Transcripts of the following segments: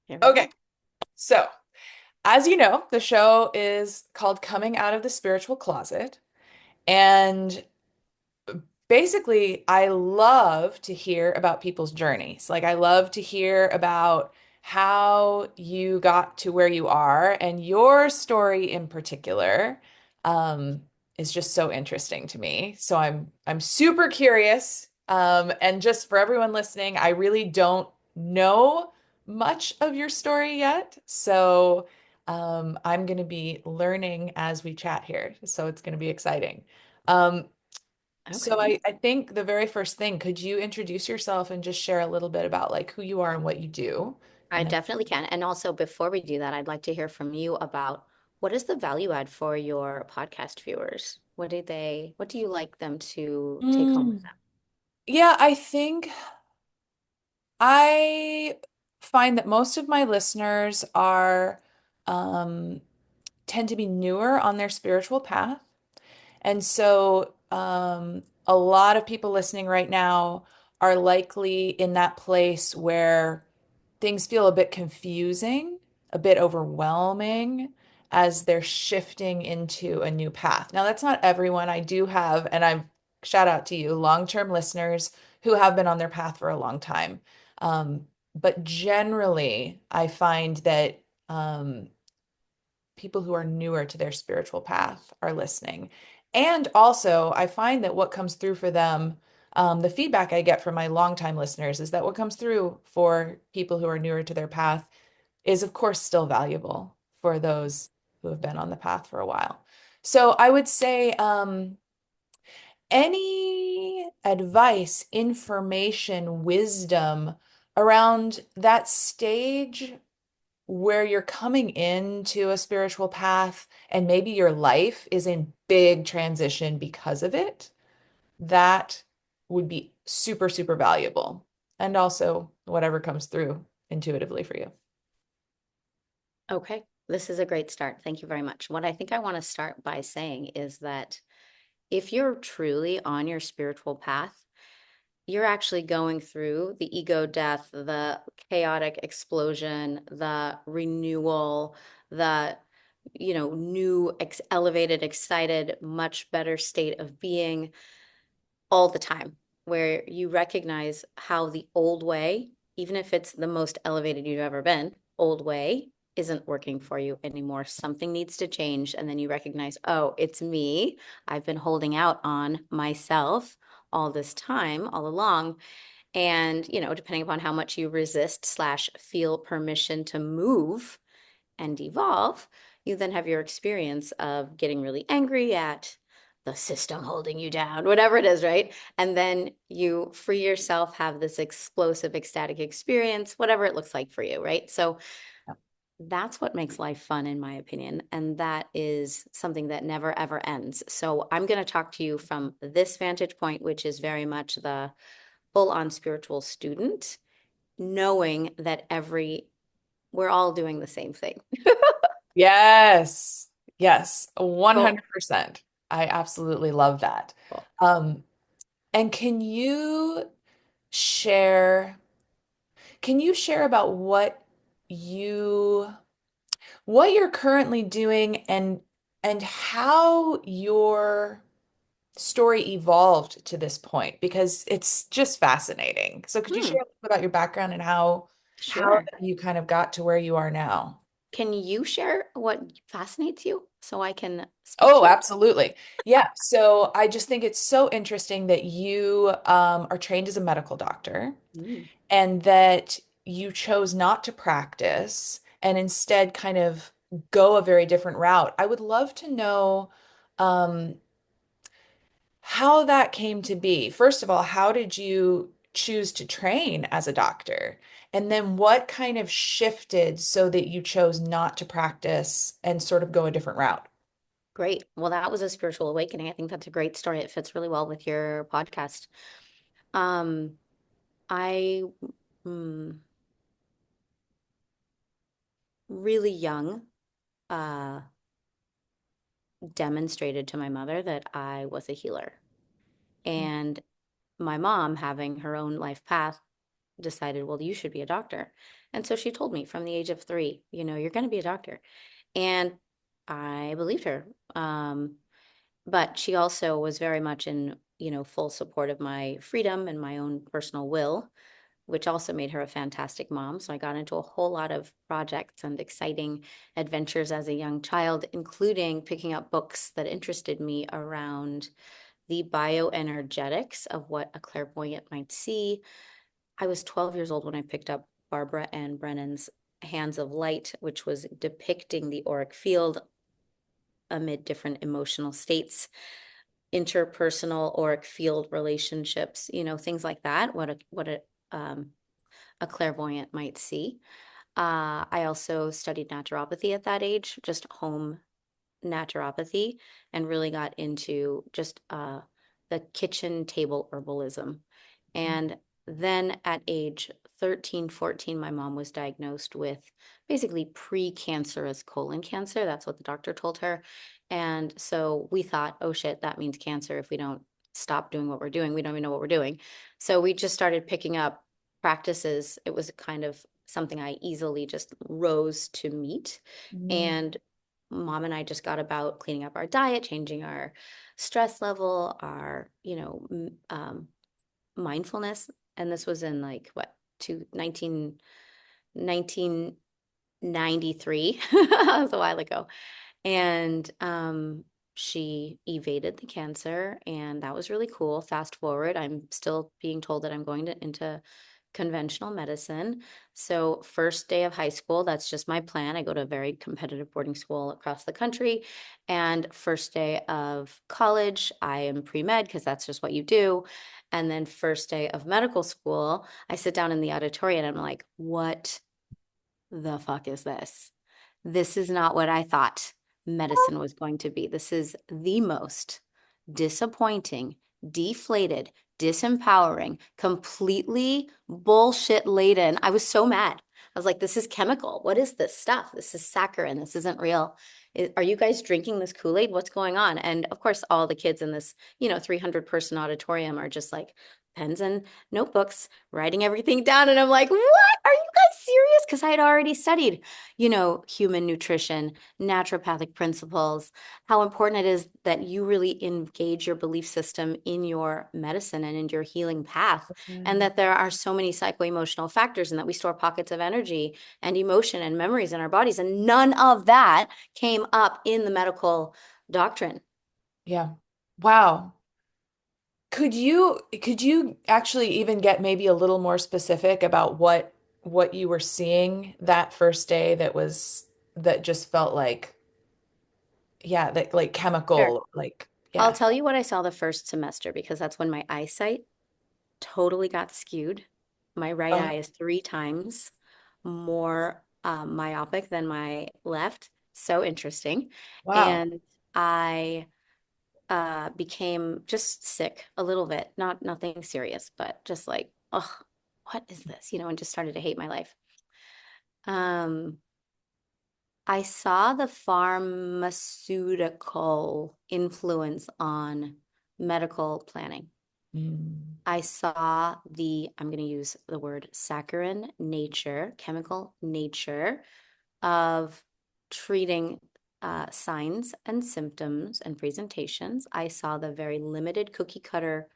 Here we Okay, go. so as you know, the show is called Coming Out of the Spiritual Closet. And basically, I love to hear about people's journeys. Like, I love to hear about how you got to where you are, and your story in particular, um, is just so interesting to me. So I'm super curious. And just for everyone listening, I really don't know much of your story yet. So I'm going to be learning as we chat here. So it's going to be exciting. Um, so Okay. I think the very first thing, could you introduce yourself and just share a little bit about like who you are and what you do? I And then, definitely can. And also, before we do that, I'd like to hear from you about what is the value add for your podcast viewers? What do you like them to take home with Mm. them? Yeah, I think I find that most of my listeners are um, tend to be newer on their spiritual path. And so a lot of people listening right now are likely in that place where things feel a bit confusing, a bit overwhelming as they're shifting into a new path. Now, that's not everyone. I do have, and I'm shout out to you, long-term listeners who have been on their path for a long time. But generally, I find that people who are newer to their spiritual path are listening. And also, I find that what comes through for them, the feedback I get from my longtime listeners is that what comes through for people who are newer to their path is, of course, still valuable for those who have been on the path for a while. So I would say, any advice, information, wisdom around that stage where you're coming into a spiritual path and maybe your life is in big transition because of it, that would be super, super valuable. And also whatever comes through intuitively for you. Okay. This is a great start. Thank you very much. What I think I want to start by saying is that if you're truly on your spiritual path, you're actually going through the ego death, the chaotic explosion, the renewal, the new elevated, excited, much better state of being all the time, where you recognize how the old way, even if it's the most elevated you've ever been, old way isn't working for you anymore. Something needs to change. And then you recognize, oh, it's me. I've been holding out on myself all this time, all along. And, depending upon how much you resist slash feel permission to move and evolve, you then have your experience of getting really angry at the system holding you down, whatever it is, right? And then you free yourself, have this explosive, ecstatic experience, whatever it looks like for you, right? So that's what makes life fun, in my opinion. And that is something that never, ever ends. So I'm going to talk to you from this vantage point, which is very much the full on spiritual student, knowing that we're all doing the same thing. Yes. Yes. Cool. 100%. I absolutely love that. Cool. Um, and share, can you share about you what you're currently doing and how your story evolved to this point because it's just fascinating. So could you Hmm, share a little bit about your background and how sure. you kind of got to where you are now? Can you share what fascinates you so I can speak Oh, to it? absolutely. Yeah. So I just think it's so interesting that you are trained as a medical doctor Mm, and that you chose not to practice and instead kind of go a very different route. I would love to know um, how that came to be. First of all, how did you choose to train as a doctor? And then what kind of shifted so that you chose not to practice and sort of go a different route? great. Well, that was a spiritual awakening. I think that's a great story. It fits really well with your podcast. Um, I mm, really young uh, demonstrated to my mother that I was a healer. And my mom, having her own life path, decided, well, you should be a doctor. And so she told me from the age of 3, you're going to be a doctor. And I believed her. But she also was very much in, full support of my freedom and my own personal will, which also made her a fantastic mom. So I got into a whole lot of projects and exciting adventures as a young child, including picking up books that interested me around the bioenergetics of what a clairvoyant might see. I was 12 years old when I picked up Barbara Ann Brennan's Hands of Light, which was depicting the auric field amid different emotional states, interpersonal auric field relationships, things like that, a clairvoyant might see. I also studied naturopathy at that age, just home naturopathy, and really got into just the kitchen table herbalism. And then at age 13, 14, my mom was diagnosed with basically precancerous colon cancer. That's what the doctor told her. And so we thought, oh shit, that means cancer. If we don't stop doing what we're doing, we don't even know what we're doing. So we just started picking up practices. It was kind of something I easily just rose to meet. Mm. And mom and I just got about cleaning up our diet, changing our stress level, our, mindfulness. And this was in like what, 1993. That was a while ago. And she evaded the cancer, and that was really cool. Fast forward, I'm still being told that I'm going into conventional medicine. So, first day of high school, that's just my plan. I go to a very competitive boarding school across the country. And first day of college, I am pre-med because that's just what you do. And then first day of medical school, I sit down in the auditorium and I'm like, what the fuck is this? This is not what I thought medicine was going to be. This is the most disappointing, deflated, disempowering, completely bullshit laden. I was so mad. I was like, this is chemical. What is this stuff? This is saccharin. This isn't real. Are you guys drinking this Kool-Aid? What's going on? And of course, all the kids in this, 300 person auditorium are just like pens and notebooks, writing everything down. And I'm like, what? Are you guys serious? Because I had already studied, human nutrition, naturopathic principles, how important it is that you really engage your belief system in your medicine and in your healing path, and Mm. that there are so many psycho-emotional factors and that we store pockets of energy and emotion and memories in our bodies. And none of that came up in the medical doctrine. Yeah. Wow. Could you actually even get maybe a little more specific about what you were seeing that first day that just felt like, yeah, that like Sure. chemical, like, I'll yeah. tell you what I saw the first semester because that's when my eyesight totally got skewed. My right eye Oh, is 3 times more myopic than my left. So interesting. wow. And I became just sick a little bit, nothing serious, but just like, oh, what is this? And just started to hate my life. Um, I saw the pharmaceutical influence on medical planning. Mm. I saw I'm going to use the word saccharin nature, chemical nature of treating signs and symptoms and presentations. I saw the very limited cookie cutter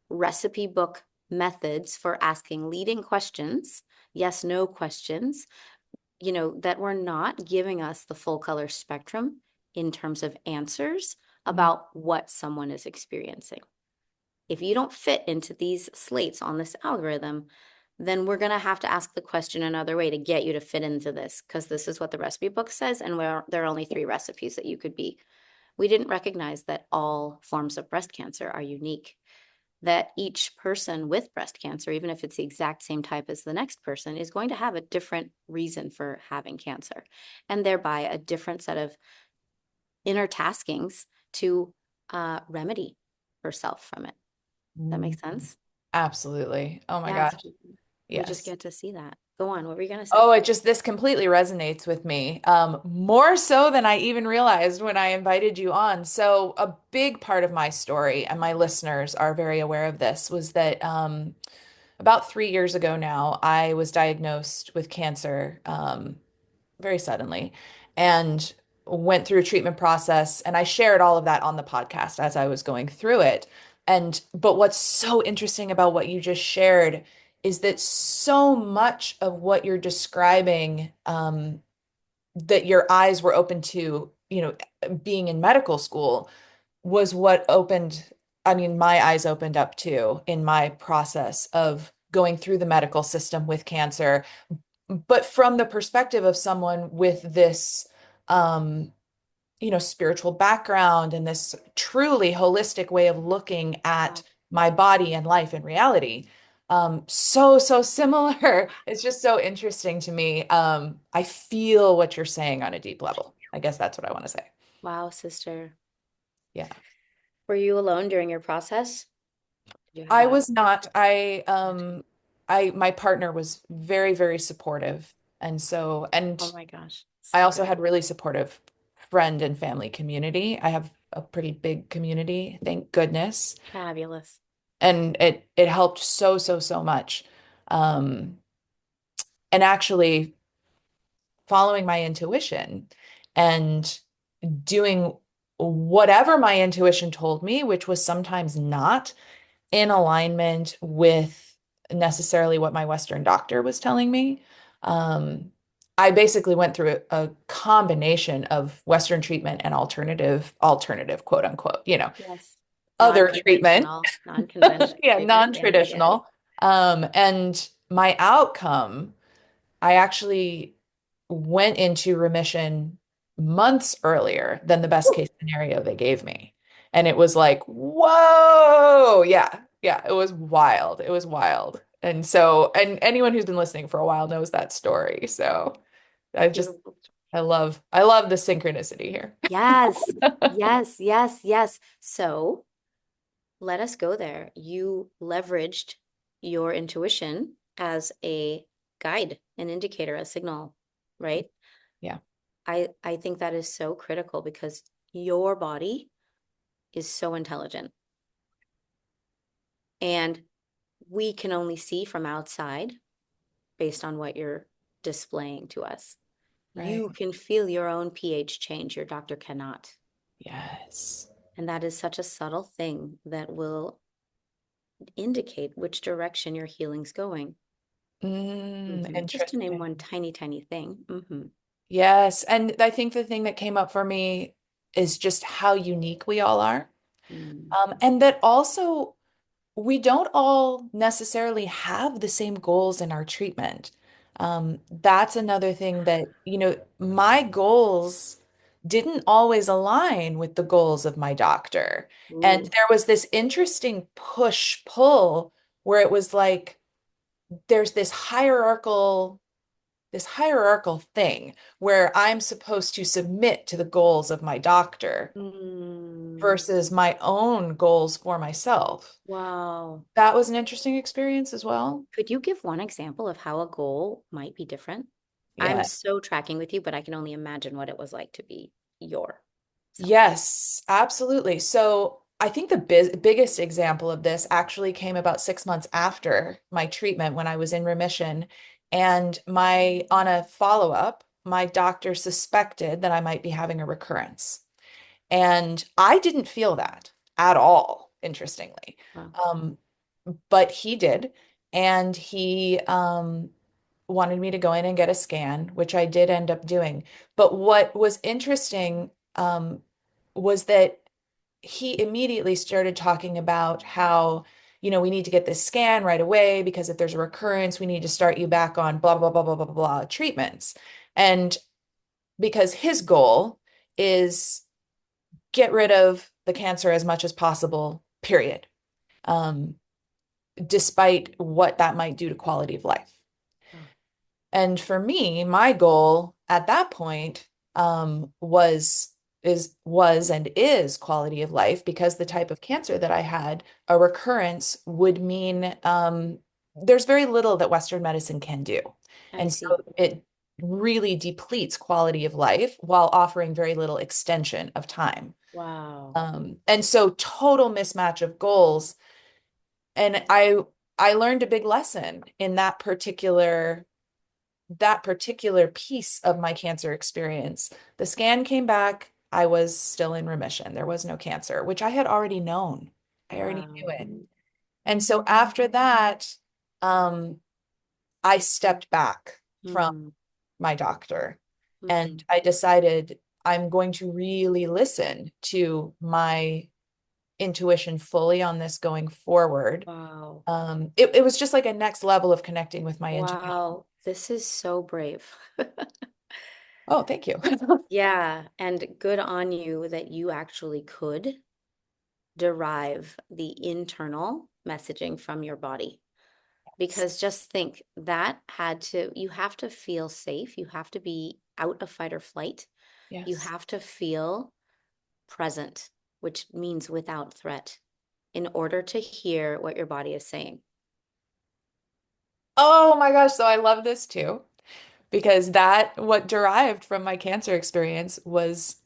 recipe book methods for asking leading questions, yes, no questions, that were not giving us the full color spectrum in terms of answers Mm. about what someone is experiencing. If you don't fit into these slates on this algorithm, then we're going to have to ask the question another way to get you to fit into this because this is what the recipe book says. And there are only 3 recipes that you could be. We didn't recognize that all forms of breast cancer are unique, that each person with breast cancer, even if it's the exact same type as the next person, is going to have a different reason for having cancer and thereby a different set of inner taskings to remedy herself from it. That Mm. makes sense? Absolutely. Oh my Yeah, gosh. we just Yes. get to see that. Go on. What were you going to say? Oh, this completely resonates with me. More so than I even realized when I invited you on. So a big part of my story, and my listeners are very aware of this, was that about 3 years ago now, I was diagnosed with cancer very suddenly and went through a treatment process. And I shared all of that on the podcast as I was going through it. But what's so interesting about what you just shared is that so much of what you're describing, that your eyes were open to, being in medical school was what my eyes opened up to in my process of going through the medical system with cancer, but from the perspective of someone with this, um, spiritual background and this truly holistic way of looking at Wow. my body and life and reality. So similar. It's just so interesting to me. I feel what you're saying on a deep level. I guess that's what I want to say. Wow, sister. Yeah. Were you alone during your process? Did you have I a was not. My partner was very, very supportive. And Oh my gosh, I so also good. had really supportive friend and family community. I have a pretty big community, thank goodness. Fabulous. And it helped so much. Um, and actually following my intuition and doing whatever my intuition told me, which was sometimes not in alignment with necessarily what my Western doctor was telling me. Um, I basically went through a combination of Western treatment and alternative, quote unquote, Yes. other treatment. Non-conventional, non-conventional Yeah, treatment. Yes, yes. non-traditional. And my outcome, I actually went into remission months earlier than the best case scenario they gave me. And it was like, whoa. Yeah. Yeah. It was wild. It was wild. And anyone who's been listening for a while knows that story. So I just, Beautiful. I love the synchronicity here. Yes, yes, yes, yes. So let us go there. You leveraged your intuition as a guide, an indicator, a signal, right? Yeah. I think that is so critical because your body is so intelligent and we can only see from outside based on what you're displaying to us. Right. You can feel your own pH change, your doctor cannot. Yes. And that is such a subtle thing that will indicate which direction your healing's going. Just to name Interesting. one tiny, tiny thing. Yes. And I think the thing that came up for me is just how unique we all are. Mm. And that also we don't all necessarily have the same goals in our treatment. That's another thing that, my goals didn't always align with the goals of my doctor. And Ooh. there was this interesting push-pull where it was like there's this hierarchical thing where I'm supposed to submit to the goals of my doctor Mm. versus my own goals for myself. Wow. That was an interesting experience as well. Could you give one example of how a goal might be different? I'm Yeah. so tracking with you, but I can only imagine what it was like to be your self. Yes, absolutely. So I think the biggest example of this actually came about 6 months after my treatment when I was in remission. And on a follow-up, my doctor suspected that I might be having a recurrence. And I didn't feel that at all, interestingly. Wow. Um, but he did. And he wanted me to go in and get a scan, which I did end up doing. But what was interesting was that he immediately started talking about how, we need to get this scan right away because if there's a recurrence, we need to start you back on blah, blah, blah, blah, blah, blah, blah treatments. And because his goal is get rid of the cancer as much as possible, period. Um, Despite what that might do to quality of life. Wow. And for me, my goal at that point was and is quality of life because the type of cancer that I had, a recurrence would mean there's very little that Western medicine can do. I And so see. it really depletes quality of life while offering very little extension of time. Wow. And so total mismatch of goals. And I learned a big lesson in that particular piece of my cancer experience. The scan came back. I was still in remission. There was no cancer, which I had already known. I already knew Wow. it. And so after that, um, I stepped back from Mm, my doctor and mhm. I decided I'm going to really listen to my intuition fully on this going forward. Wow. It was just like a next level of connecting with my intuition. Wow. This is so brave. Oh, thank you. Yeah, and good on you that you actually could derive the internal messaging from your body. Because just think that you have to feel safe. You have to be out of fight or flight. You Yes. have to feel present, which means without threat, in order to hear what your body is saying. Oh my gosh, so I love this too, because that what derived from my cancer experience was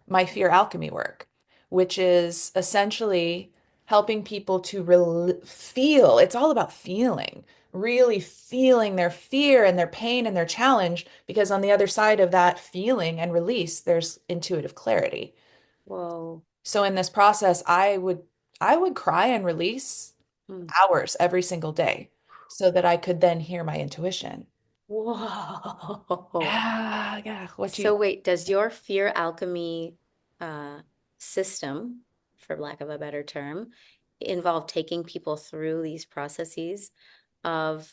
my fear alchemy work, which is essentially helping people to feel. It's all about feeling, really feeling their fear and their pain and their challenge, because on the other side of that feeling and release, there's intuitive clarity. Whoa. So in this process, I would cry and release Hmm. hours every single day so that I could then hear my intuition. Whoa. Yeah, yeah. What you So wait, does your fear alchemy uh, system, for lack of a better term, involve taking people through these processes of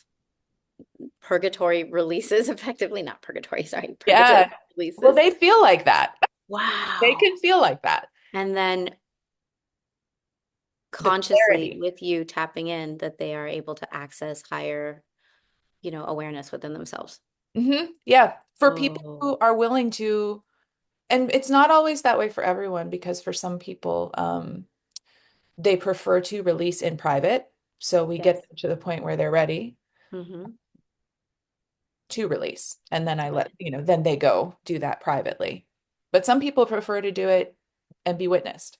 purgatory releases, effectively, not purgatory, sorry, purgative Yeah. Well, releases? they feel like that. They Wow. can feel like that. And then The consciously clarity. with you tapping in that they are able to access higher, awareness within themselves. Yeah. For people Oh, who are willing to, and it's not always that way for everyone, because for some people, they prefer to release in private. So we get yes. them to the point where they're ready Mm-hmm. to release. And then Right. then they go do that privately. But some people prefer to do it and be witnessed.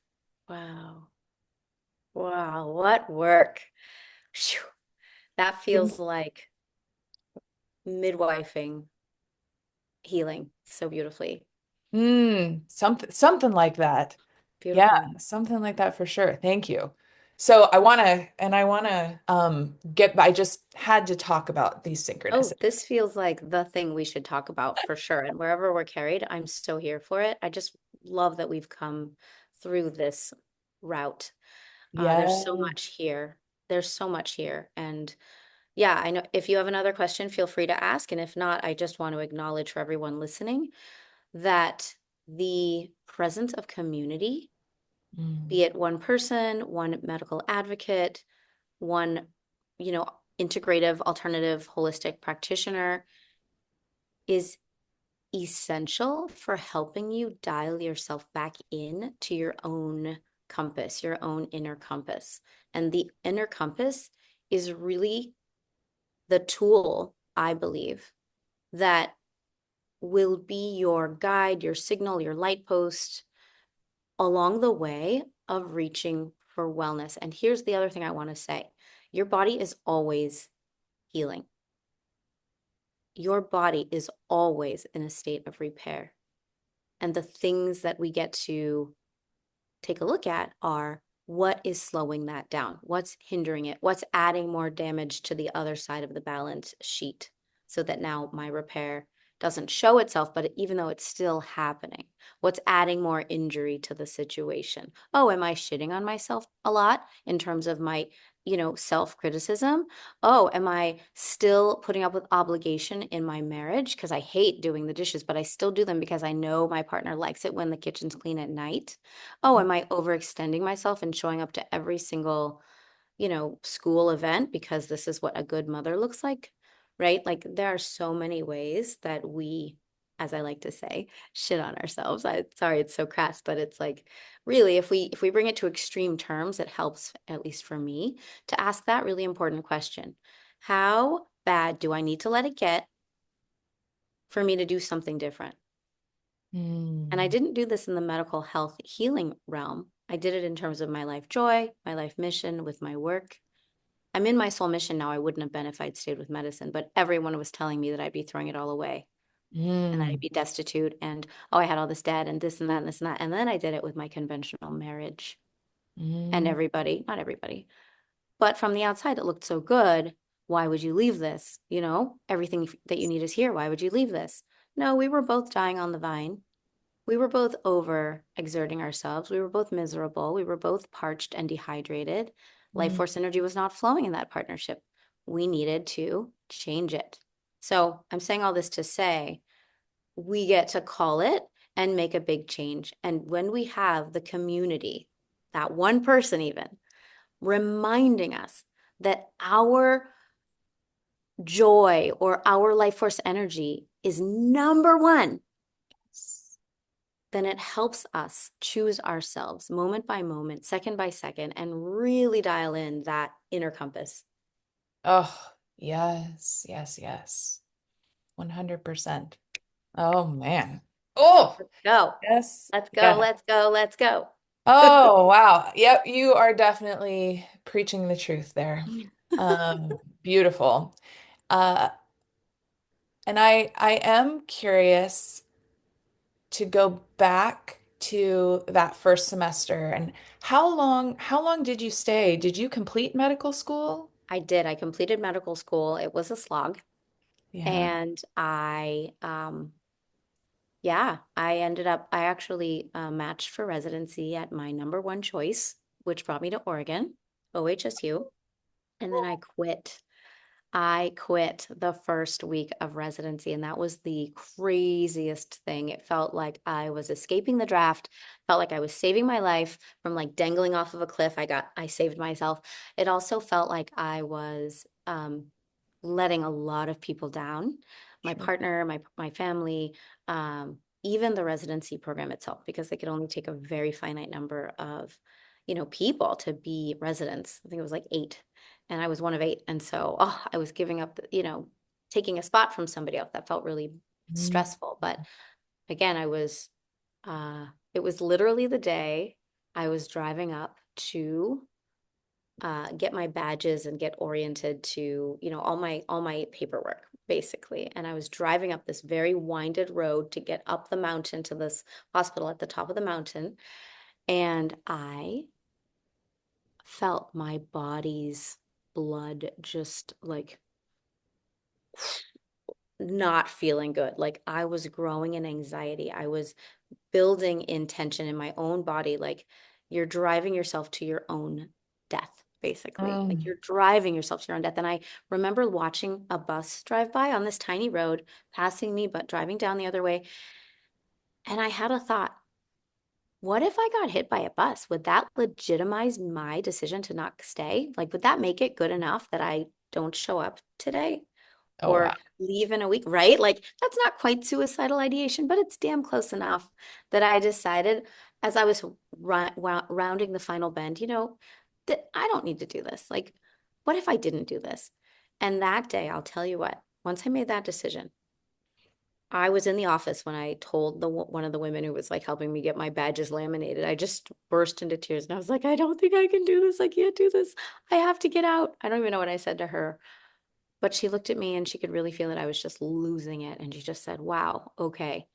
Wow. Wow. What work. Phew. That feels like midwifing healing so beautifully. Something like that. Yeah, Beautiful. something like that for sure. Thank you. So I just had to talk about these Oh, synchronicities. this feels like the thing we should talk about for sure. And wherever we're carried, I'm so here for it. I just love that we've come through this route. There's Yeah. so much here. There's so much here. And yeah, I know if you have another question, feel free to ask. And if not, I just want to acknowledge for everyone listening that the presence of community, be Mm. it one person, one medical advocate, one, you know, integrative, alternative, holistic practitioner, is essential for helping you dial yourself back in to your own compass, your own inner compass. And the inner compass is really the tool, I believe, that will be your guide, your signal, your light post along the way of reaching for wellness. And here's the other thing I want to say: your body is always healing, your body is always in a state of repair. And the things that we get to take a look at are what is slowing that down? What's hindering it? What's adding more damage to the other side of the balance sheet so that now my repair doesn't show itself, but even though it's still happening, what's adding more injury to the situation? Oh, am I shitting on myself a lot in terms of my, self criticism? Oh, am I still putting up with obligation in my marriage? Because I hate doing the dishes, but I still do them because I know my partner likes it when the kitchen's clean at night. Oh, am I overextending myself and showing up to every single, school event because this is what a good mother looks like, right? Like there are so many ways that we, as I like to say, shit on ourselves. Sorry, it's so crass, but it's like really if we bring it to extreme terms, it helps, at least for me, to ask that really important question. How bad do I need to let it get for me to do something different? And I Mm. didn't do this in the medical health healing realm. I did it in terms of my life joy, my life mission with my work. I'm in my soul mission now. I wouldn't have been if I'd stayed with medicine, but everyone was telling me that I'd be throwing it all away and I'd Mm, be destitute and oh, I had all this debt and this and that and this and that. And then I did it with my conventional marriage and mm, everybody, not everybody, but from the outside, it looked so good. Why would you leave this? You know, everything that you need is here. Why would you leave this? No, we were both dying on the vine. We were both over exerting ourselves. We were both miserable. We were both parched and dehydrated. Life mm. force energy was not flowing in that partnership. We needed to change it. So I'm saying all this to say we get to call it and make a big change. And when we have the community, that one person even, reminding us that our joy or our life force energy is number one, then it helps us choose ourselves moment by moment, second by second, and really dial in that inner compass. Oh, yes, yes, yes. 100%. Oh man. Oh, Let's go. yes. Let's go. Yeah. Let's go. Let's go. Oh, wow. Yep, you are definitely preaching the truth there. Beautiful. Uh, and I am curious to go back to that first semester and how long did you stay? Did you complete medical school? I did. I completed medical school. It was a slog. Yeah. And yeah, I ended up, I actually matched for residency at my number one choice, which brought me to Oregon, OHSU. And then I quit. I quit the first week of residency, and that was the craziest thing. It felt like I was escaping the draft, felt like I was saving my life from like dangling off of a cliff. I saved myself. It also felt like I was letting a lot of people down, my Sure. partner, my family, even the residency program itself, because they could only take a very finite number of, people to be residents. I think it was like 8, and I was one of 8, and so I was giving up, taking a spot from somebody else. That felt really Mm. stressful. But again, uh, it was literally the day I was driving up to get my badges and get oriented to, all my paperwork basically. And I was driving up this very winded road to get up the mountain to this hospital at the top of the mountain. And I felt my body's blood just like not feeling good. Like I was growing in anxiety. I was building in tension in my own body. Like you're driving yourself to your own death, basically. Like Mm. you're driving yourself to your own death. And I remember watching a bus drive by on this tiny road, passing me, but driving down the other way. And I had a thought, what if I got hit by a bus? Would that legitimize my decision to not stay? Like, would that make it good enough that I don't show up today? Oh wow. Or leave in a week, right? Like that's not quite suicidal ideation, but it's damn close enough that I decided as I was rounding the final bend, that I don't need to do this. Like, what if I didn't do this? And that day, I'll tell you what, once I made that decision, I was in the office when I told one of the women who was like helping me get my badges laminated. I just burst into tears and I was like, I don't think I can do this. I can't do this. I have to get out. I don't even know what I said to her. But she looked at me and she could really feel that I was just losing it. And she just said, wow, okay.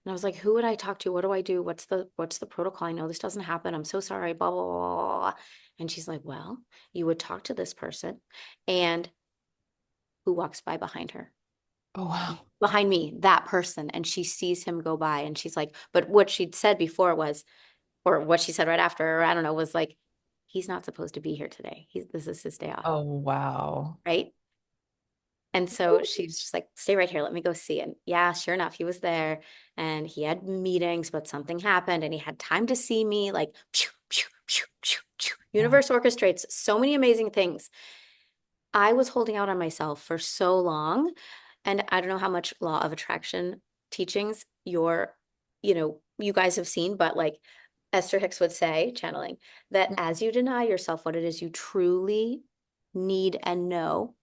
And I was like, who would I talk to? What do I do? What's the protocol? I know this doesn't happen. I'm so sorry, blah, blah, blah, blah. And she's like, well, you would talk to this person and who walks by behind her? Oh wow. Behind me, that person. And she sees him go by and she's like, but what she'd said before was, or what she said right after, or I don't know, was like, he's not supposed to be here today. This is his day off, Oh wow. right? And so she's just like, stay right here. Let me go see. And yeah, sure enough, he was there and he had meetings, but something happened and he had time to see me. Like, pew, pew, pew, pew, pew. Wow. Universe orchestrates so many amazing things. I was holding out on myself for so long. And I don't know how much law of attraction teachings you guys have seen, but like Esther Hicks would say, channeling, that as you deny yourself what it is you truly need and know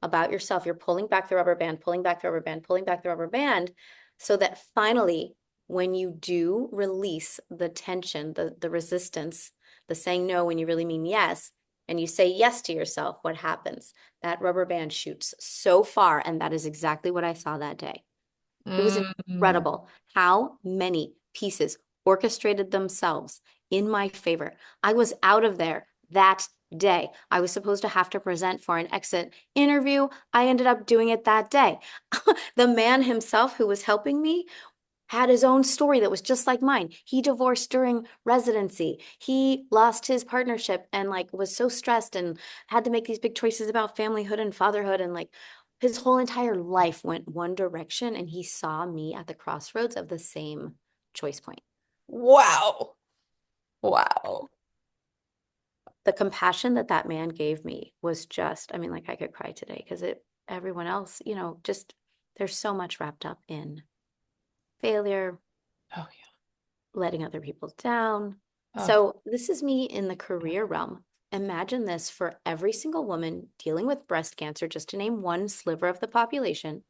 about yourself, you're pulling back the rubber band, pulling back the rubber band, pulling back the rubber band, so that finally, when you do release the tension, the resistance, the saying no when you really mean yes, and you say yes to yourself, what happens? That rubber band shoots so far. And that is exactly what I saw that day. It was Mm. incredible how many pieces orchestrated themselves in my favor. I was out of there that day. I was supposed to have to present for an exit interview. I ended up doing it that day. The man himself who was helping me had his own story that was just like mine. He divorced during residency. He lost his partnership and like was so stressed and had to make these big choices about familyhood and fatherhood and like his whole entire life went one direction and he saw me at the crossroads of the same choice point. Wow. Wow. The compassion that that man gave me was just, I mean, like I could cry today because everyone else, just there's so much wrapped up in failure, Oh letting other people down. yeah. Oh So, this is me in the career realm. Imagine this for every single woman dealing with breast cancer, just to name one sliver of the population,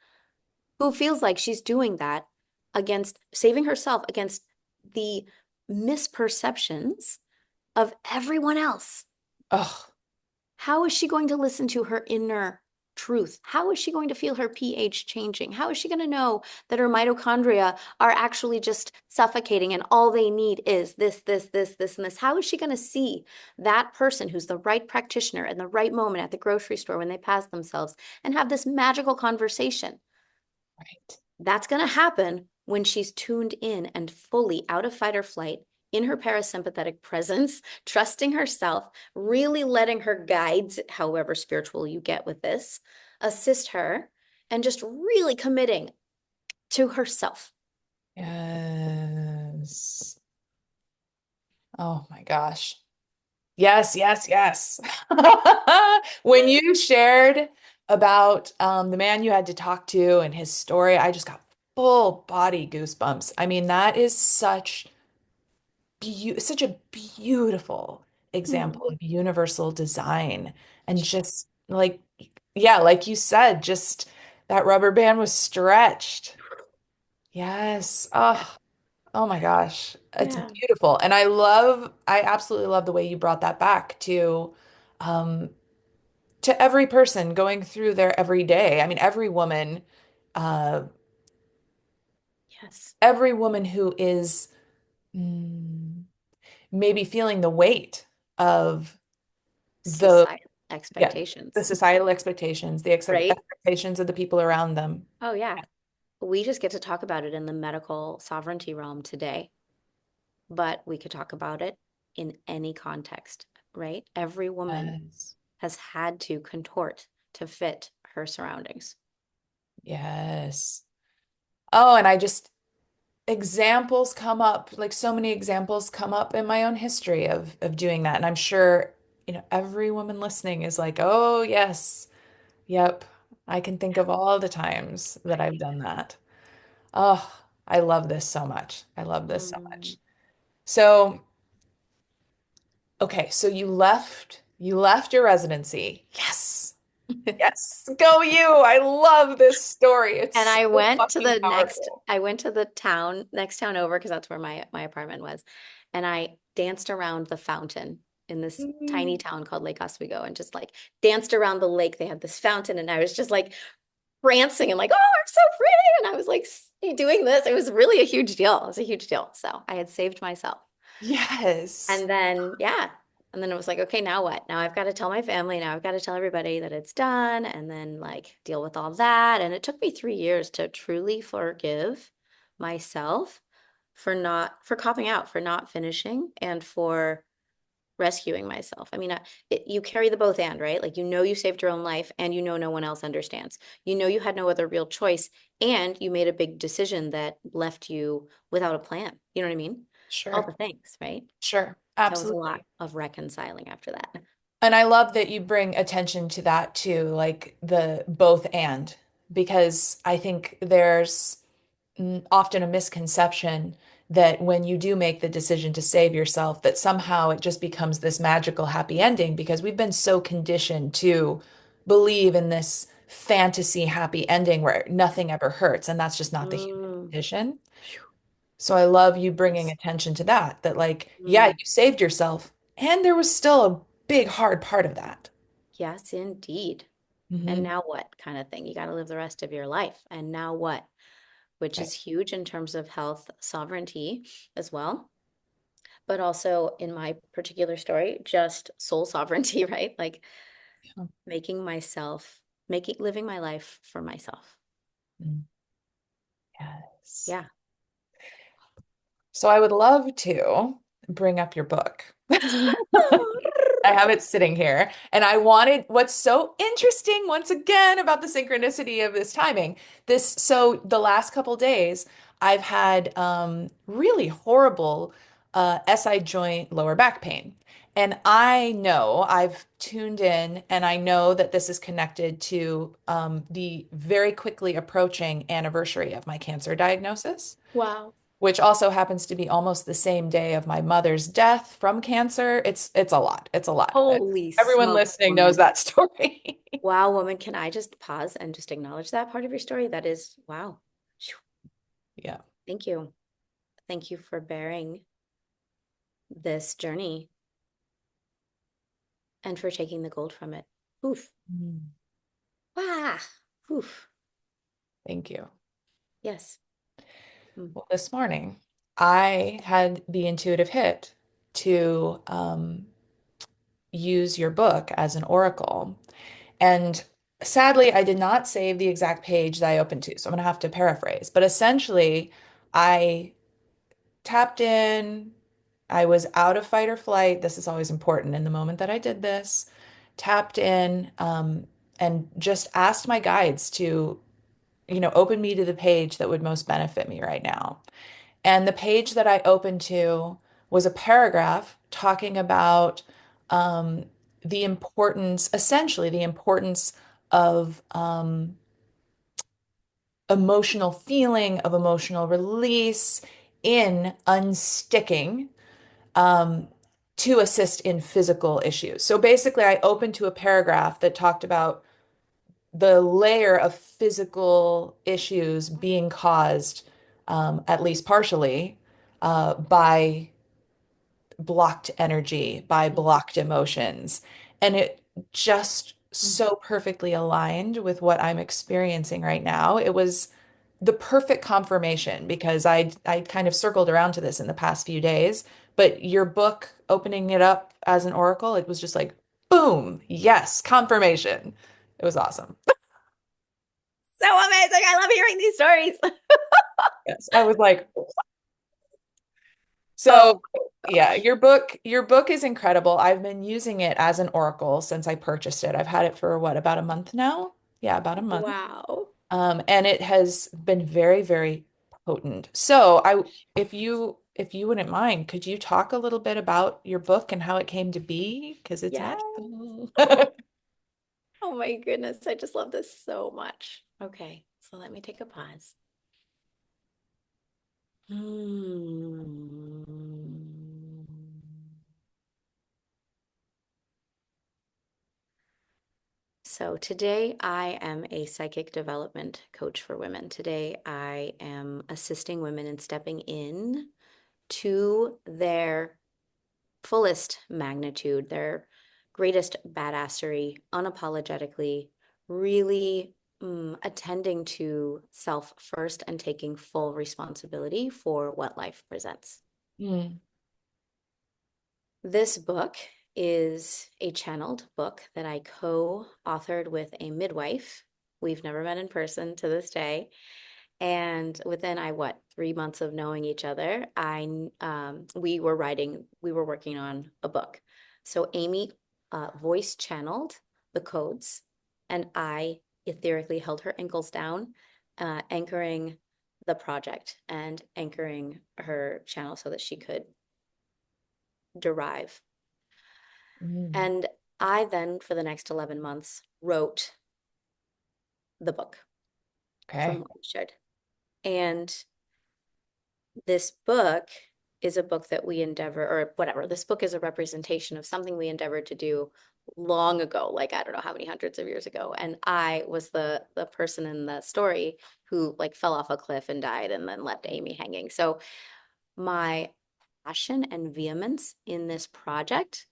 who feels like she's doing that against saving herself against the misperceptions of everyone else. oh How is she going to listen to her inner truth? How is she going to feel her pH changing? How is she going to know that her mitochondria are actually just suffocating and all they need is this, and this? How is she going to see that person who's the right practitioner in the right moment at the grocery store when they pass themselves and have this magical conversation? right. That's going to happen when she's tuned in and fully out of fight or flight in her parasympathetic presence, trusting herself, really letting her guides, however spiritual you get with this, assist her, and just really committing to herself. Yes. Oh my gosh. Yes, yes, yes. When you shared about the man you had to talk to and his story, I just got full body goosebumps. I mean, that is such a beautiful Mm. example of universal design. And just like, yeah, like you said, just that rubber band was stretched. Yes. Yeah. Oh my gosh. It's Yeah. beautiful. And I absolutely love the way you brought that back um, to every person going through their everyday. I mean, uh, Yes. every woman who is mm, maybe feeling the weight of the, Societal yeah, the expectations, societal expectations, the right? expectations of the people around them. Oh, yeah. We just get to talk about it in the medical sovereignty realm today, but we could talk about it in any context, right? Every woman Yes. has had to contort to fit her surroundings. Yes. Oh, and I just examples come up, like so many examples come up in my own history of doing that. And I'm sure, every woman listening is like, "Oh, yes. Yep. I can think of all the times that I've done that." Oh, I love this so much. I love this so Mm. much. So, okay, so you left your residency. Yes. Yes. Go you. I love this story. And It's so fucking powerful. I went to the next town over, because that's where my apartment was. And I danced around the fountain in this tiny Mm. town called Lake Oswego and just like danced around the lake. They had this fountain and I was just like prancing and like, oh, I'm so pretty. And I was like doing this. It was really a huge deal. It was a huge deal. So I had saved myself. Yes. And then, yeah. And then it was like, okay, now what? Now I've got to tell my family. Now I've got to tell everybody that it's done and then like deal with all that. And it took me 3 years to truly forgive myself for copping out, for not finishing, and for rescuing myself. I mean, you carry the both and, right? Like, you saved your own life and no one else understands. You had no other real choice and you made a big decision that left you without a plan. You know what I mean? All Sure. the things, right? Sure. So it was a lot Absolutely. of reconciling after that. And I love that you bring attention to that too, like the both and, because I think there's often a misconception that when you do make the decision to save yourself, that somehow it just becomes this magical happy ending because we've been so conditioned to believe in this fantasy happy ending where nothing ever hurts, and that's just not the human Mm, condition. So I love you bringing yes. attention to that, like, yeah, Mm, you saved yourself, and there was still a big, hard part of that. Yes, indeed. And Hmm. now what kind of thing? You got to live the rest of your life. And now what? Which Right. is huge in terms of health sovereignty as well. But also in my particular story, just soul sovereignty, right? Like Yeah. living my life for myself. Mm. Yes. Yeah. So I would love to bring up your book. I have it sitting here. And I wanted what's so interesting once again about the synchronicity of this timing. So the last couple days, I've had really horrible SI joint lower back pain. And I know I've tuned in and I know that this is connected to the very quickly approaching anniversary of my cancer diagnosis, Wow. which also happens to be almost the same day of my mother's death from cancer. It's a lot. It's a lot. Holy Everyone smokes, listening knows woman. that story. Wow, woman. Can I just pause and just acknowledge that part of your story? That is, wow. Phew. Yeah. Thank you. Thank you for bearing this journey and for taking the gold from it. Oof. Mm. Wow. Oof. Thank you. Yes. Mm. Well, this morning I had the intuitive hit to use your book as an oracle. And sadly, I did not save the exact page that I opened to, so I'm going to have to paraphrase. But essentially, I tapped in. I was out of fight or flight. This is always important in the moment that I did this. Tapped in, and just asked my guides to, open me to the page that would most benefit me right now. And the page that I opened to was a paragraph talking about um, essentially, the importance of emotional feeling, of emotional release in unsticking um, to assist in physical issues. So basically, I opened to a paragraph that talked about the layer of physical issues being caused, at least partially, by blocked energy, by Mm. blocked emotions. And it just Mm. so perfectly aligned with what I'm experiencing right now. It was the perfect confirmation because I kind of circled around to this in the past few days, but your book opening it up as an oracle, it was just like boom, yes, confirmation. It was awesome. So amazing. I love hearing these stories. Yes, I was like, so Oh yeah, gosh. your book is incredible. I've been using it as an oracle since I purchased it. I've had it for what, about a month now? Yeah, about a month. Wow. And it has been very, very potent. So if you wouldn't mind, could you talk a little bit about your book and how it came to be? Because it's Yeah. magical. Oh my goodness. I just love this so much. Okay. So let me take a pause. Hmm. So today I am a psychic development coach for women. Today I am assisting women in stepping in to their fullest magnitude, their greatest badassery, unapologetically, really attending to self first and taking full responsibility for what life presents. Mm, This book is a channeled book that I co-authored with a midwife. We've never met in person to this day. And within 3 months of knowing each other, we were working on a book. So Amy voice channeled the codes, and I etherically held her ankles down, anchoring the project and anchoring her channel so that she could derive. mm. And I then, for the next 11 months, wrote the book from Okay. what we shared. And this book is a book that we endeavor, or whatever, this book is a representation of something we endeavored to do long ago, like I don't know how many hundreds of years ago. And I was the person in the story who like fell off a cliff and died and then left Amy hanging. So my passion and vehemence in this project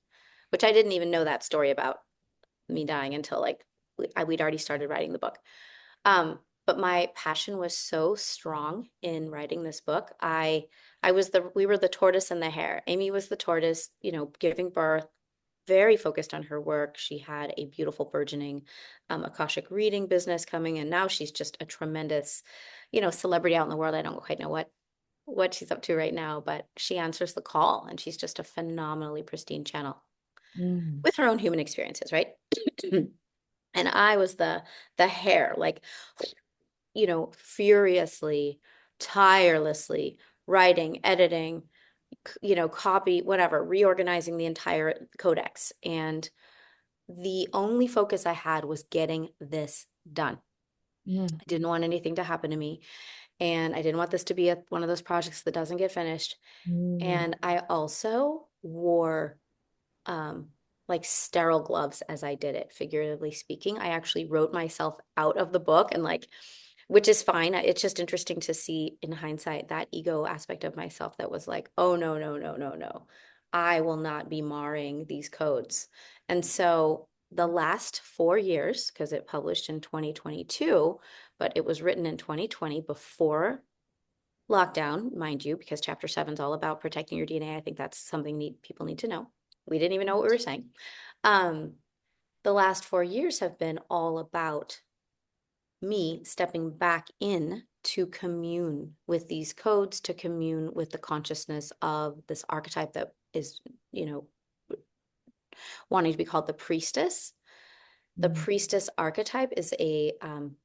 which I didn't even know that story about me dying until like we'd already started writing the book. But my passion was so strong in writing this book. I was the we were the tortoise and the hare. Amy was the tortoise, giving birth, very focused on her work. She had a beautiful burgeoning Akashic reading business coming, and now she's just a tremendous, celebrity out in the world. I don't quite know what she's up to right now, but she answers the call, and she's just a phenomenally pristine channel Mm. with her own human experiences, right? And I was the hare, like, furiously, tirelessly writing, editing, copy, whatever, reorganizing the entire codex. And the only focus I had was getting this done. Mm. I didn't want anything to happen to me. And I didn't want this to be one of those projects that doesn't get finished. Mm. And I also wore um, like sterile gloves as I did it, figuratively speaking. I actually wrote myself out of the book and like, which is fine. It's just interesting to see in hindsight that ego aspect of myself that was like, oh, no, no, no, no, no. I will not be marring these codes. And so the last 4 years, because it published in 2022, but it was written in 2020 before lockdown, mind you, because chapter 7 is all about protecting your DNA. I think that's something people need to know. We didn't even know what we were saying. Um, the last 4 years have been all about me stepping back in to commune with these codes, to commune with the consciousness of this archetype that is, you know, wanting to be called the priestess. The Mm. priestess archetype is an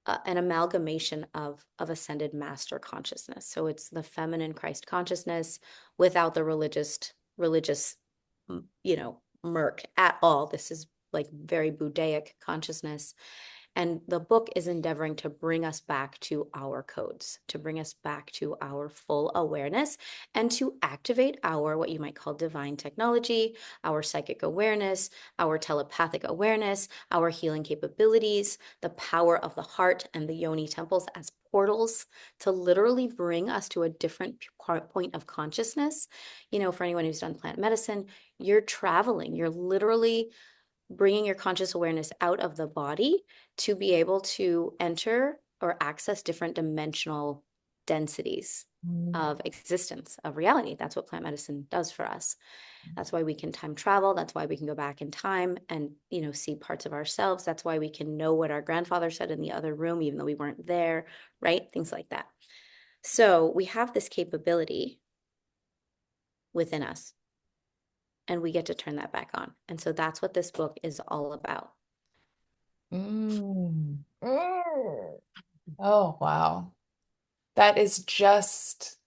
amalgamation of ascended master consciousness. So it's the feminine Christ consciousness without the religious, murk at all. This is like very Buddhaic consciousness. And the book is endeavoring to bring us back to our codes, to bring us back to our full awareness, and to activate our, what you might call divine technology, our psychic awareness, our telepathic awareness, our healing capabilities, the power of the heart and the yoni temples as portals to literally bring us to a different point of consciousness. For anyone who's done plant medicine, you're traveling, you're literally bringing your conscious awareness out of the body to be able to enter or access different dimensional densities Mm. of existence, of reality. That's what plant medicine does for us. That's why we can time travel. That's why we can go back in time and, see parts of ourselves. That's why we can know what our grandfather said in the other room, even though we weren't there, right? Things like that. So we have this capability within us, and we get to turn that back on. And so that's what this book is all about. Mm. Mm. Oh, wow. That is just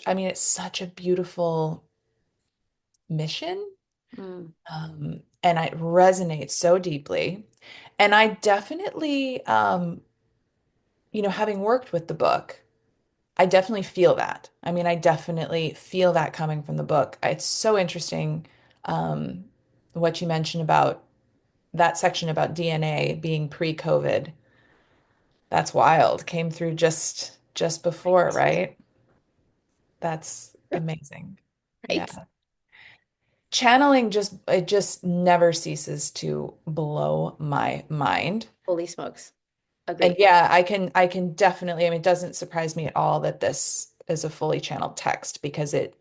I mean, it's such a beautiful mission. Mm. And it resonates so deeply. And I definitely, having worked with the book, I definitely feel that. I mean, I definitely feel that coming from the book. It's so interesting, um, what you mentioned about that section about DNA being pre-COVID. That's wild. Came through just before, Right. right? That's amazing. Yeah. Right. Channeling it just never ceases to blow my mind. Holy smokes. And Agree. yeah, I can definitely, I mean, it doesn't surprise me at all that this is a fully channeled text because it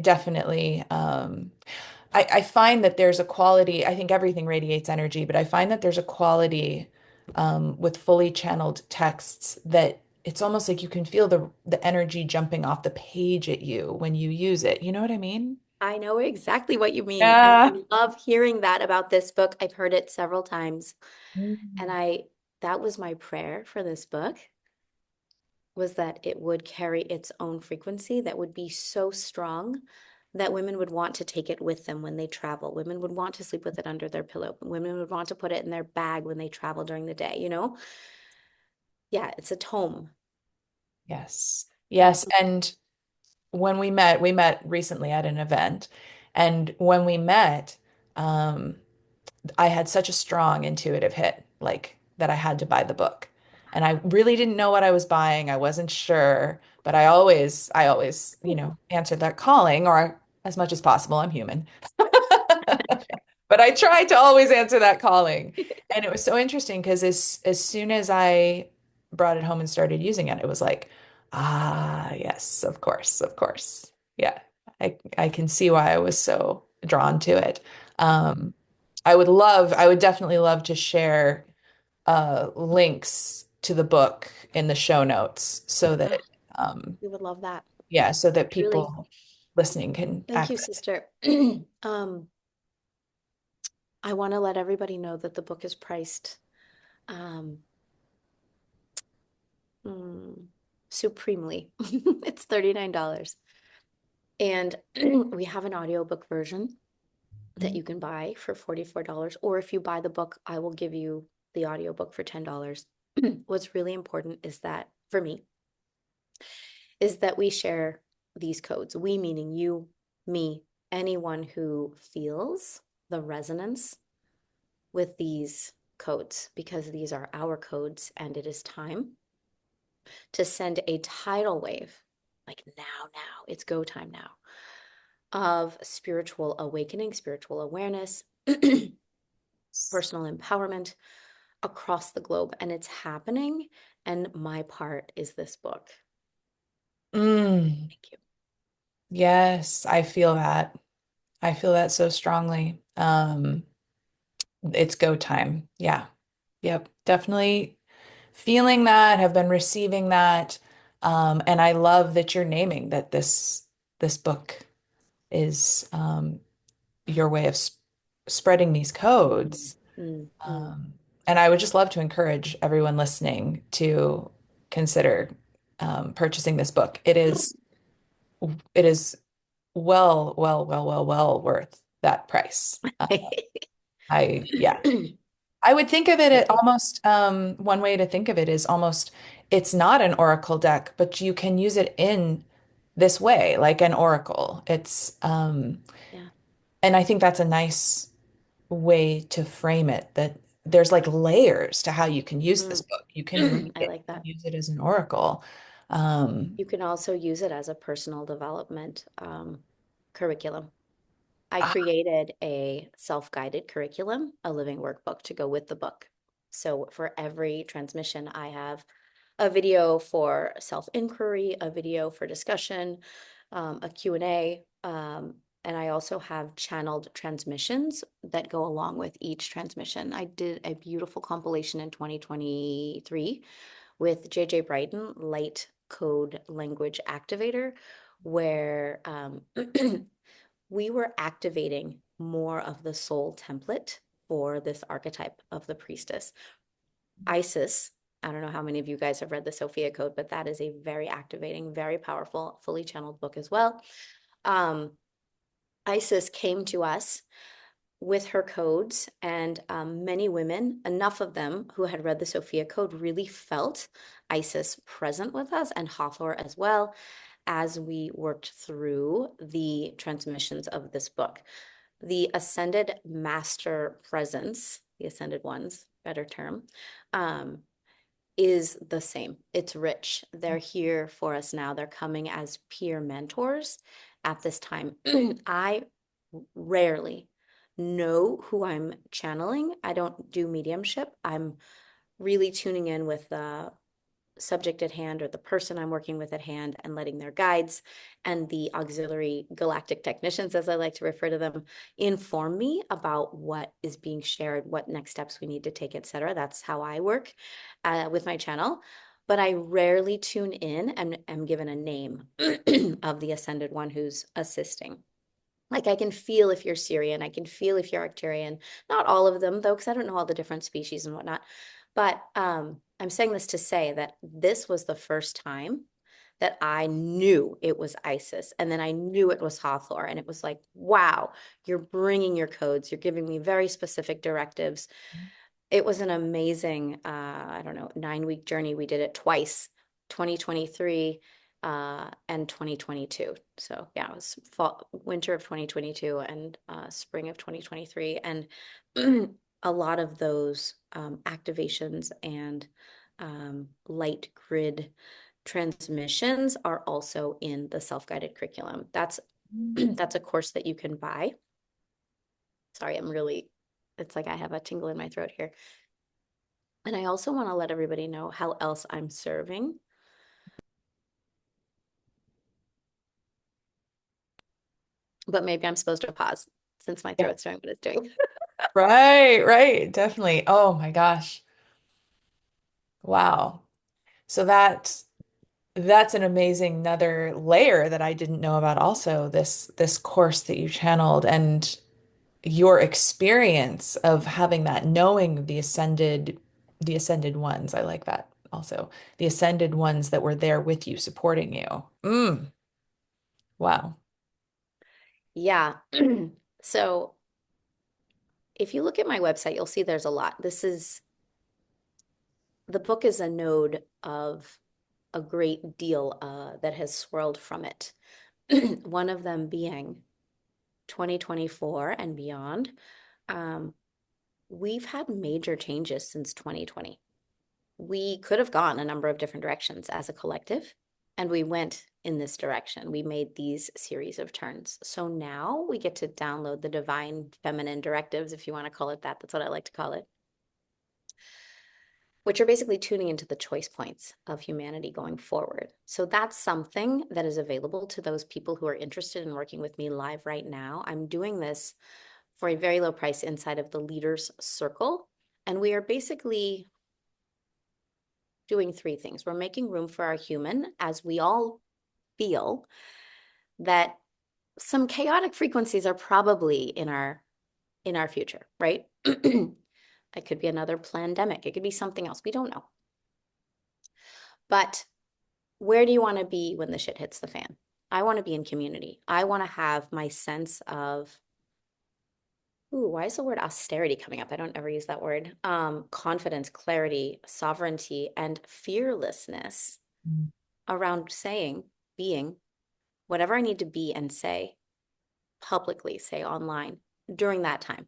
definitely I find that there's a quality, I think everything radiates energy, but I find that there's a quality with fully channeled texts that it's almost like you can feel the energy jumping off the page at you when you use it. You know what I mean? I know exactly what you mean. And Yeah. I love hearing that about this book. I've heard it several times. And Mm. that was my prayer for this book, was that it would carry its own frequency that would be so strong that women would want to take it with them when they travel. Women would want to sleep with it under their pillow. Women would want to put it in their bag when they travel during the day, you know? Yeah, it's a tome. Yes. And Yes. And when we met recently at an event. And when we met, um, I had such a strong intuitive hit, like that I had to buy the book. And I really didn't know what I was buying. I wasn't sure, but I always, answered that calling or as much as possible. I'm human. But I try to always answer that calling. And it was so interesting because as soon as I brought it home and started using it, it was like, ah, yes, of course, of course. Yeah. I can see why I was so drawn to it. Um, I would definitely love to share links to the book in the show notes so Oh, that we would love that. yeah, so that Truly. people listening can Thank you, access it. sister. Um, I want to let everybody know that the book is priced um, mm, supremely. It's $39. And we have an audiobook version that you can buy for $44. Or if you buy the book, I will give you the audiobook for $10. What's really important is that, for me, is that we share these codes. We meaning you, me, anyone who feels the resonance with these codes, because these are our codes and it is time to send a tidal wave, like now, it's go time now, of spiritual awakening, spiritual awareness, personal empowerment across the globe. And it's happening. And my part is this book. Mm, Thank you. yes, I feel that. I feel that so strongly. It's go time. Yeah. Yep. Definitely feeling that, have been receiving that. And I love that you're naming that this book is your way of spreading these Mm, codes. mm, mm. Um, and I would just love to encourage everyone listening to consider purchasing this book. It is well worth that price. Yeah. I would think of it at Thank you. almost one way to think of it is almost it's not an oracle deck, but you can use it in this way, like an oracle. Yeah. And I think that's a nice way to frame it, that there's like layers to how you can use this Mm. book. You can read I it like and that. use it as an oracle. Um, You can also use it as a personal development curriculum. I ah, created a self-guided curriculum, a living workbook to go with the book. So for every transmission, I have a video for self-inquiry, a video for discussion, a Q&A, and I also have channeled transmissions that go along with each transmission. I did a beautiful compilation in 2023 with JJ Brighton, Light Code Language Activator, where we were activating more of the soul template for this archetype of the priestess. Isis, I don't know how many of you guys have read the Sophia Code, but that is a very activating, very powerful, fully channeled book as well. Um, Isis came to us with her codes, and many women, enough of them who had read the Sophia Code, really felt Isis present with us, and Hathor as well, as we worked through the transmissions of this book. The ascended master presence, the ascended ones, better term, um, is the same. It's rich. They're here for us now. They're coming as peer mentors at this time. I rarely know who I'm channeling. I don't do mediumship. I'm really tuning in with the subject at hand or the person I'm working with at hand and letting their guides and the auxiliary galactic technicians, as I like to refer to them, inform me about what is being shared, what next steps we need to take, etc. That's how I work with my channel. But I rarely tune in and am given a name of the ascended one who's assisting. Like I can feel if you're Syrian, I can feel if you're Arcturian. Not all of them though, because I don't know all the different species and whatnot. But I'm saying this to say that this was the first time that I knew it was Isis, and then I knew it was Hathor, and it was like, wow, you're bringing your codes, you're giving me very specific directives. It was an amazing, I don't know, 9-week journey. We did it twice, 2023 and 2022. So yeah, it was fall, winter of 2022 and spring of 2023. And a lot of those activations and light grid transmissions are also in the self-guided curriculum. That's That's a course that you can buy. Sorry, it's like I have a tingle in my throat here. And I also want to let everybody know how else I'm serving. But maybe I'm supposed to pause since my Yeah. throat's doing what it's doing. Right, right, definitely. Oh my gosh. Wow. So that's an amazing another layer that I didn't know about also, this course that you channeled and your experience of having that, knowing the ascended ones. I like that also. The ascended ones that were there with you, supporting you. Wow. Yeah. So if you look at my website, you'll see there's a lot. The book is a node of a great deal that has swirled from it. One of them being 2024 and beyond. Um, we've had major changes since 2020. We could have gone a number of different directions as a collective, and we went in this direction. We made these series of turns. So now we get to download the divine feminine directives, if you want to call it that. That's what I like to call it, which are basically tuning into the choice points of humanity going forward. So that's something that is available to those people who are interested in working with me live right now. I'm doing this for a very low price inside of the Leaders Circle. And we are basically doing three things. We're making room for our human as we all feel that some chaotic frequencies are probably in our future, right? It could be another pandemic. It could be something else. We don't know. But where do you want to be when the shit hits the fan? I want to be in community. I want to have my sense of, ooh, why is the word austerity coming up? I don't ever use that word. Confidence, clarity, sovereignty, and fearlessness around saying, being whatever I need to be and say publicly, say online during that time.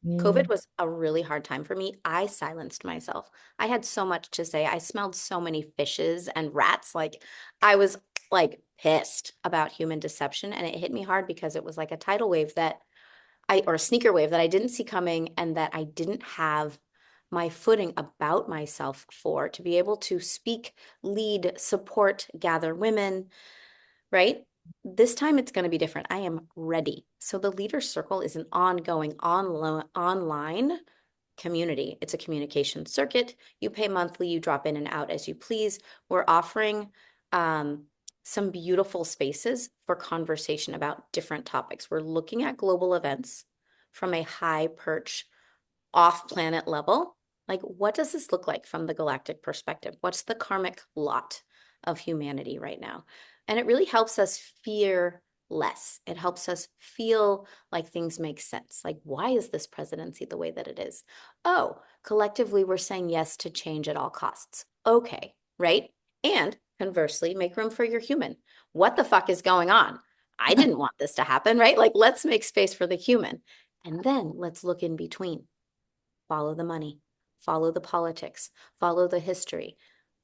COVID Mm, was a really hard time for me. I silenced myself. I had so much to say. I smelled so many fishes and rats. Like I was like pissed about human deception. And it hit me hard because it was like a tidal wave or a sneaker wave that I didn't see coming and that I didn't have my footing about myself for to be able to speak, lead, support, gather women, right? This time it's going to be different. I am ready. So the Leader Circle is an ongoing online community. It's a communication circuit. You pay monthly, you drop in and out as you please. We're offering um, some beautiful spaces for conversation about different topics. We're looking at global events from a high perch off planet level. Like, what does this look like from the galactic perspective? What's the karmic lot of humanity right now? And it really helps us fear less. It helps us feel like things make sense. Like, why is this presidency the way that it is? Oh, collectively, we're saying yes to change at all costs. Okay, right? And conversely, make room for your human. What the fuck is going on? I didn't want this to happen, right? Like, let's make space for the human. And then let's look in between. Follow the money, follow the politics, follow the history.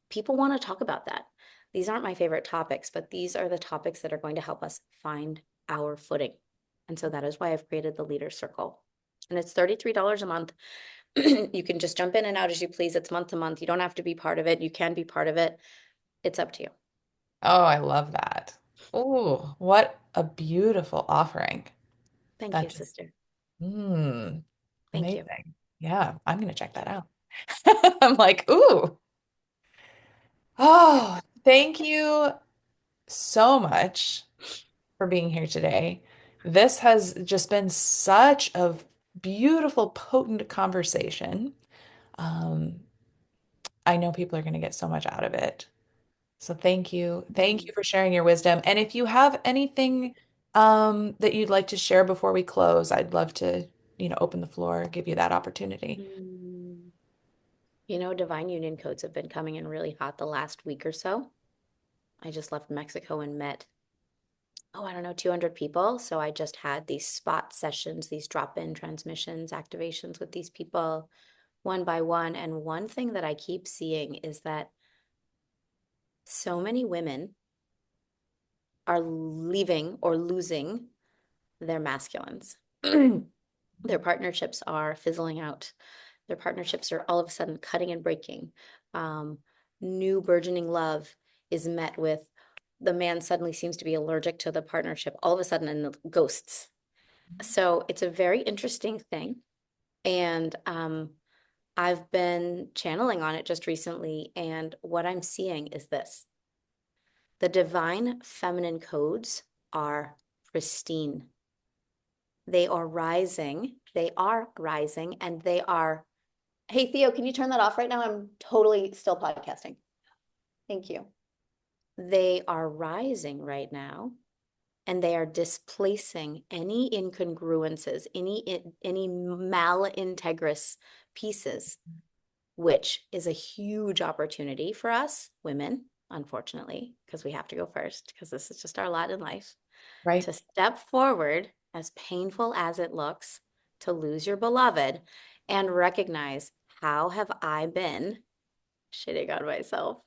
People want to talk about that. These aren't my favorite topics, but these are the topics that are going to help us find our footing. And so that is why I've created the Leader Circle. And it's $33 a month. You can just jump in and out as you please. It's month to month. You don't have to be part of it. You can be part of it. It's up to you. oh, I love that. Oh, what a beautiful offering. Thank you, That just, sister. mm, Thank you. amazing. Yeah, I'm gonna check that out. I'm like, ooh. Oh, thank you so much for being here today. This has just been such a beautiful, potent conversation. Um, I know people are going to get so much out of it. So thank you. Thank you Mm. for sharing your wisdom. And if you have anything that you'd like to share before we close, I'd love to, open the floor, give you that opportunity. Mm. Divine union codes have been coming in really hot the last week or so. I just left Mexico and met, oh, I don't know, 200 people. So I just had these spot sessions, these drop-in transmissions, activations with these people one by one. And one thing that I keep seeing is that so many women are leaving or losing their masculines. Their partnerships are fizzling out. Their partnerships are all of a sudden cutting and breaking. Um, New burgeoning love is met with the man suddenly seems to be allergic to the partnership all of a sudden and ghosts. So it's a very interesting thing. And I've been channeling on it just recently. And what I'm seeing is this: the divine feminine codes are pristine. They are rising. They are rising and they are. Hey, Theo, can you turn that off right now? I'm totally still podcasting. Thank you. They are rising right now and they are displacing any incongruences, any malintegrous pieces, which is a huge opportunity for us women, unfortunately, because we have to go first, because this is just our lot in life, Right. to step forward, as painful as it looks, to lose your beloved and recognize, how have I been shitting on myself?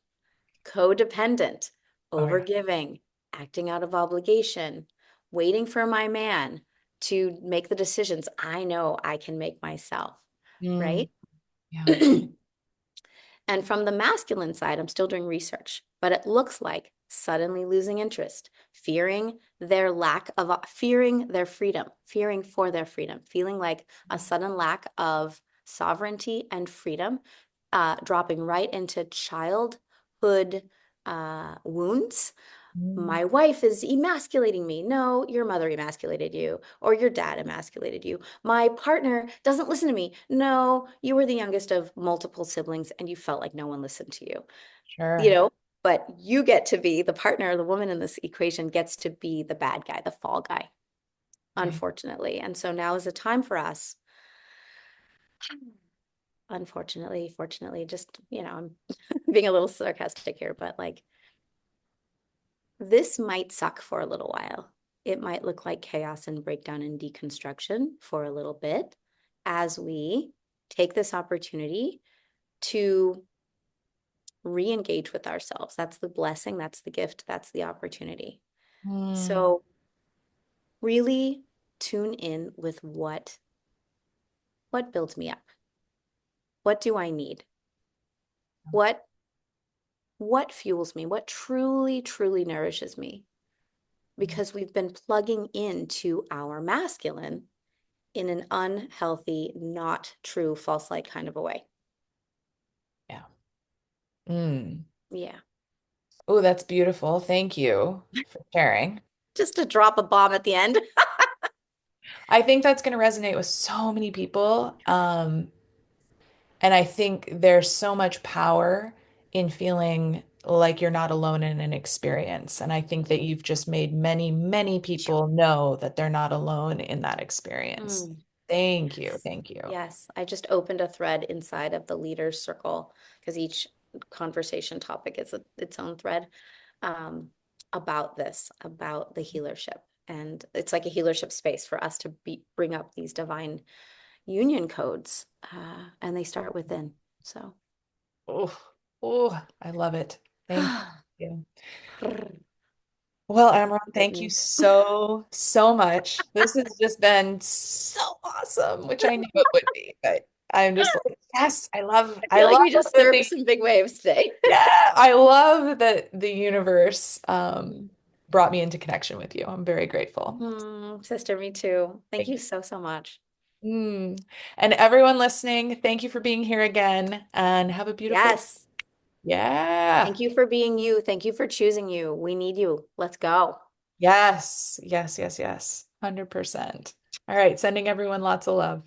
Codependent, Oh yeah. overgiving, acting out of obligation, waiting for my man to make the decisions I know I can make myself, Mm, right? yeah. And from the masculine side, I'm still doing research, but it looks like suddenly losing interest, fearing their freedom, fearing for their freedom, feeling like a sudden lack of sovereignty and freedom, dropping right into childhood wounds. Mm, My wife is emasculating me. No, your mother emasculated you, or your dad emasculated you. My partner doesn't listen to me. No, you were the youngest of multiple siblings and you felt like no one listened to you, you sure. know, but you get to be the partner, the woman in this equation gets to be the bad guy, the fall guy, Right. unfortunately. And so now is the time for us, unfortunately, fortunately, just, I'm being a little sarcastic here, but like, this might suck for a little while. It might look like chaos and breakdown and deconstruction for a little bit as we take this opportunity to re-engage with ourselves. That's the blessing, that's the gift, that's the opportunity. Mm, So really tune in with what builds me up. What do I need? What what fuels me? What truly nourishes me? Because we've been plugging into our masculine in an unhealthy, not true, false light kind of a way. yeah. Mm. Yeah. Oh, that's beautiful. Thank you for sharing. Just to drop a bomb at the end. I think that's going to resonate with so many people. And I think there's so much power in feeling like you're not alone in an experience. And I think that you've just made many, many people know that they're not alone in that experience. Mm, Thank you. yes. Thank you. Yes. I just opened a thread inside of the leaders circle because each conversation topic is its own thread, um, about this, about the healership. And it's like a healership space for us to bring up these divine union codes, and they start within. So, Oh, oh, I love it. Thank you. Well, Amron, thank you Brittany. so, so much. This has just been so awesome, which I knew it would be, but I'm just like, yes, I I feel like love we just that surfed some big waves today. yeah, I love that the universe brought me into connection with you. I'm very grateful. Sister, me too. Thank Thank you so, so much. you. And everyone listening, thank you for being here again and have a beautiful, Yes. yeah. Thank you for being you. Thank you for choosing you. We need you. Let's go. Yes, yes, yes, yes. 100%. All right, sending everyone lots of love.